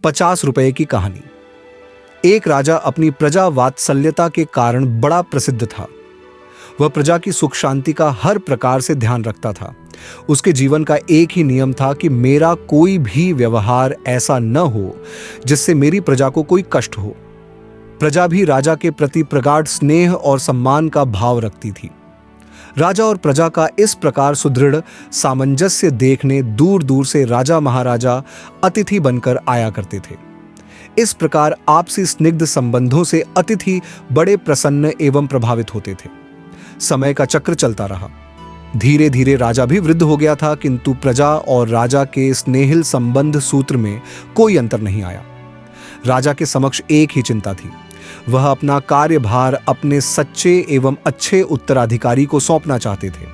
₹50 की कहानी। एक राजा अपनी प्रजा वात्सल्यता के कारण बड़ा प्रसिद्ध था। वह प्रजा की सुख शांति का हर प्रकार से ध्यान रखता था। उसके जीवन का एक ही नियम था कि मेरा कोई भी व्यवहार ऐसा न हो जिससे मेरी प्रजा को कोई कष्ट हो। प्रजा भी राजा के प्रति प्रगाढ़ स्नेह और सम्मान का भाव रखती थी। राजा और प्रजा का इस प्रकार सुदृढ़ सामंजस्य देखने दूर दूर से राजा महाराजा अतिथि बनकर आया करते थे। इस प्रकार आपसी स्निग्ध संबंधों से अतिथि बड़े प्रसन्न एवं प्रभावित होते थे। समय का चक्र चलता रहा। धीरे धीरे राजा भी वृद्ध हो गया था, किंतु प्रजा और राजा के स्नेहिल संबंध सूत्र में कोई अंतर नहीं आया। राजा के समक्ष एक ही चिंता थी। वह अपना कार्यभार अपने सच्चे एवं अच्छे उत्तराधिकारी को सौंपना चाहते थे,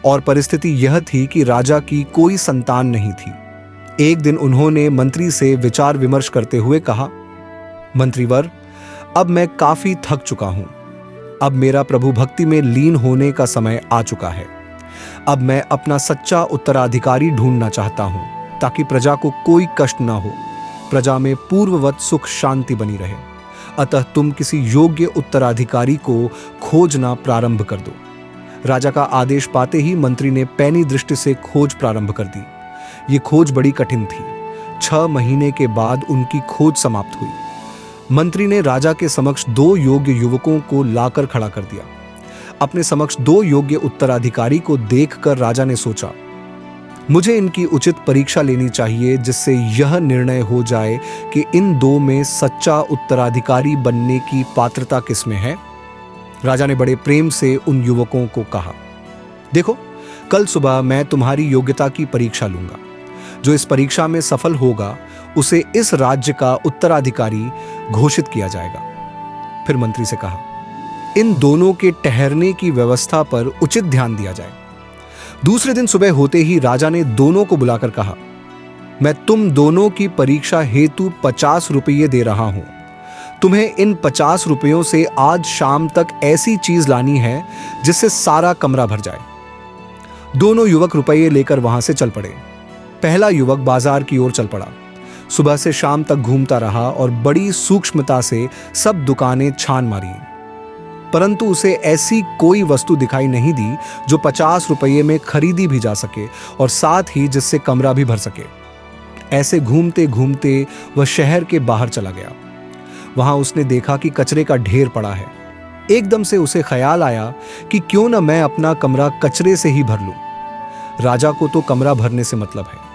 और परिस्थिति यह थी कि राजा की कोई संतान नहीं थी। एक दिन उन्होंने मंत्री से विचार विमर्श करते हुए कहा, मंत्रीवर, अब मैं काफी थक चुका हूं। अब मेरा प्रभु भक्ति में लीन होने का समय आ चुका है। अब मैं अपना सच्चा उत्तराधिकारी ढूंढना चाहता हूं, ताकि प्रजा को कोई कष्ट ना हो, प्रजा में पूर्ववत सुख शांति बनी रहे। अतः तुम किसी योग्य उत्तराधिकारी को खोजना प्रारंभ कर दो। राजा का आदेश पाते ही मंत्री ने पैनी दृष्टि से खोज प्रारंभ कर दी। ये खोज बड़ी कठिन थी। 6 महीने के बाद उनकी खोज समाप्त हुई। मंत्री ने राजा के समक्ष 2 योग्य युवकों को लाकर खड़ा कर दिया। अपने समक्ष 2 योग्य उत्तराधिकारी को देखकर राजा ने सोचा, मुझे इनकी उचित परीक्षा लेनी चाहिए, जिससे यह निर्णय हो जाए कि इन 2 में सच्चा उत्तराधिकारी बनने की पात्रता किसमें है। राजा ने बड़े प्रेम से उन युवकों को कहा, देखो, कल सुबह मैं तुम्हारी योग्यता की परीक्षा लूंगा। जो इस परीक्षा में सफल होगा उसे इस राज्य का उत्तराधिकारी घोषित किया जाएगा। फिर मंत्री से कहा, इन दोनों के ठहरने की व्यवस्था पर उचित ध्यान दिया जाए। दूसरे दिन सुबह होते ही राजा ने दोनों को बुलाकर कहा, मैं तुम दोनों की परीक्षा हेतु ₹50 दे रहा हूं। तुम्हें इन ₹50 से आज शाम तक ऐसी चीज लानी है जिससे सारा कमरा भर जाए। दोनों युवक रुपये लेकर वहां से चल पड़े। पहला युवक बाजार की ओर चल पड़ा। सुबह से शाम तक घूमता रहा और बड़ी सूक्ष्मता से सब दुकानें छान मारी, परंतु उसे ऐसी कोई वस्तु दिखाई नहीं दी जो ₹50 में खरीदी भी जा सके और साथ ही जिससे कमरा भी भर सके। ऐसे घूमते घूमते वह शहर के बाहर चला गया। वहां उसने देखा कि कचरे का ढेर पड़ा है। एकदम से उसे ख्याल आया कि क्यों न मैं अपना कमरा कचरे से ही भर लूं। राजा को तो कमरा भरने से मतलब है।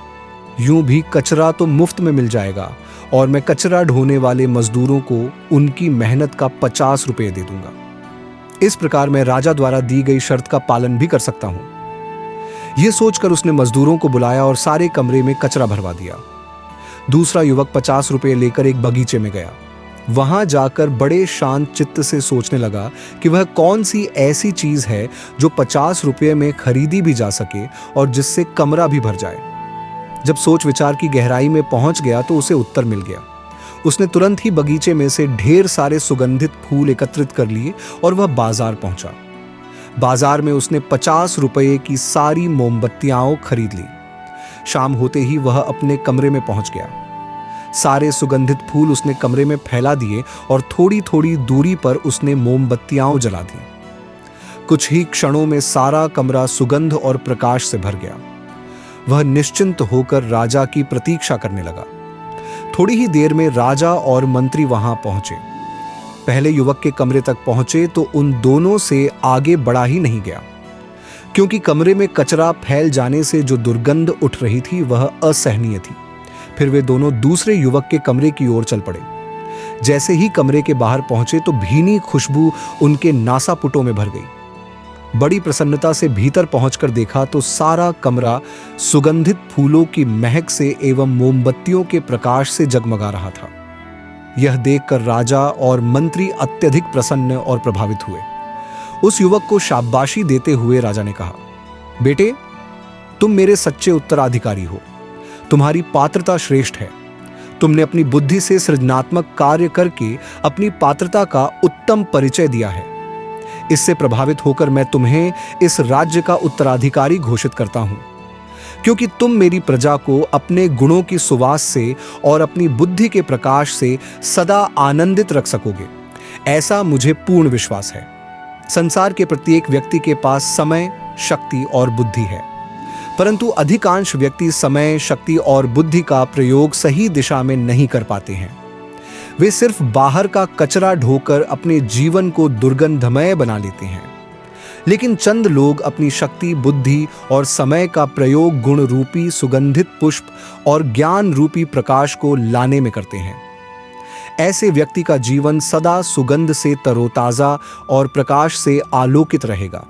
यूं भी कचरा तो मुफ्त में मिल जाएगा और मैं कचरा ढोने वाले मजदूरों को उनकी मेहनत का ₹50 दे दूंगा। इस प्रकार मैं राजा द्वारा दी गई शर्त का पालन भी कर सकता हूं। यह सोचकर उसने मजदूरों को बुलाया और सारे कमरे में कचरा भरवा दिया। दूसरा युवक ₹50 लेकर एक बगीचे में गया। वहां जाकर बड़े शांत चित्त से सोचने लगा कि वह कौन सी ऐसी चीज है जो ₹50 में खरीदी भी जा सके और जिससे कमरा भी भर जाए। जब सोच विचार की गहराई में पहुंच गया तो उसे उत्तर मिल गया। उसने तुरंत ही बगीचे में से ढेर सारे सुगंधित फूल एकत्रित कर लिए और वह बाजार पहुंचा। बाजार में उसने ₹50 की सारी मोमबत्तियां खरीद ली। शाम होते ही वह अपने कमरे में पहुंच गया। सारे सुगंधित फूल उसने कमरे में फैला दिए और थोड़ी थोड़ी दूरी पर उसने मोमबत्तियां जला दी। कुछ ही क्षणों में सारा कमरा सुगंध और प्रकाश से भर गया। वह निश्चिंत होकर राजा की प्रतीक्षा करने लगा। थोड़ी ही देर में राजा और मंत्री वहां पहुंचे। पहले युवक के कमरे तक पहुंचे तो उन दोनों से आगे बढ़ा ही नहीं गया, क्योंकि कमरे में कचरा फैल जाने से जो दुर्गंध उठ रही थी वह असहनीय थी। फिर वे दोनों दूसरे युवक के कमरे की ओर चल पड़े। जैसे ही कमरे के बाहर पहुंचे तो भीनी खुशबू उनके नासापुटों में भर गई। बड़ी प्रसन्नता से भीतर पहुंचकर देखा तो सारा कमरा सुगंधित फूलों की महक से एवं मोमबत्तियों के प्रकाश से जगमगा रहा था। यह देखकर राजा और मंत्री अत्यधिक प्रसन्न और प्रभावित हुए। उस युवक को शाबाशी देते हुए राजा ने कहा, बेटे, तुम मेरे सच्चे उत्तराधिकारी हो। तुम्हारी पात्रता श्रेष्ठ है। तुमने अपनी बुद्धि से सृजनात्मक कार्य करके अपनी पात्रता का उत्तम परिचय दिया है। इससे प्रभावित होकर मैं तुम्हें इस राज्य का उत्तराधिकारी घोषित करता हूं। क्योंकि तुम मेरी प्रजा को अपने गुणों की सुवास से और अपनी बुद्धि के प्रकाश से सदा आनंदित रख सकोगे, ऐसा मुझे पूर्ण विश्वास है। संसार के प्रत्येक व्यक्ति के पास समय, शक्ति और बुद्धि है, परंतु अधिकांश व्यक्ति समय, शक्ति और बुद्धि का प्रयोग सही दिशा में नहीं कर पाते हैं। वे सिर्फ बाहर का कचरा ढोकर अपने जीवन को दुर्गंधमय बना लेते हैं। लेकिन चंद लोग अपनी शक्ति, बुद्धि और समय का प्रयोग गुण रूपी सुगंधित पुष्प और ज्ञान रूपी प्रकाश को लाने में करते हैं। ऐसे व्यक्ति का जीवन सदा सुगंध से तरोताजा और प्रकाश से आलोकित रहेगा।